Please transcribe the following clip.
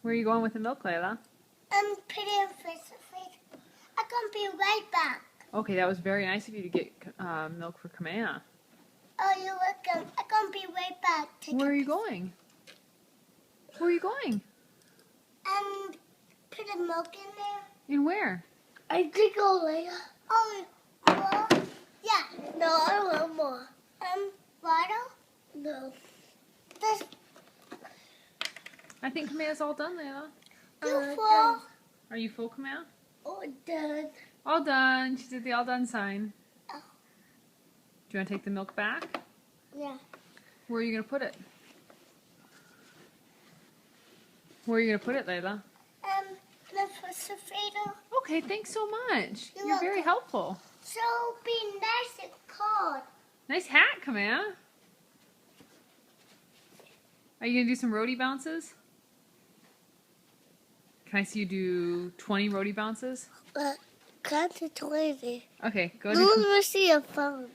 Where are you going with the milk, Laila? I'm putting Fridgerfrator. I'm gonna be right back. Okay, that was very nice of you to get milk for Kamea. Oh, you're welcome. I'm gonna be right back. Where are you going? Where are you going? Put the milk in there. In where? I think I'll later. Oh, well, yeah. No, I want more. Bottle? No. This. I think Kamea's all done, Laila. You full? Are you full, Kamea? Oh, done. All done. She did the all done sign. Oh. Do you want to take the milk back? Yeah. Where are you going to put it? Where are you going to put it, Laila? The Fridgerfrator. Okay, thanks so much. You're You're very welcome. helpful. So be nice and cold. Nice hat, Kamea. Are you going to do some roadie bounces? Can I see you do 20 roadie bounces? Count to 20. Okay, go Let me see your phone.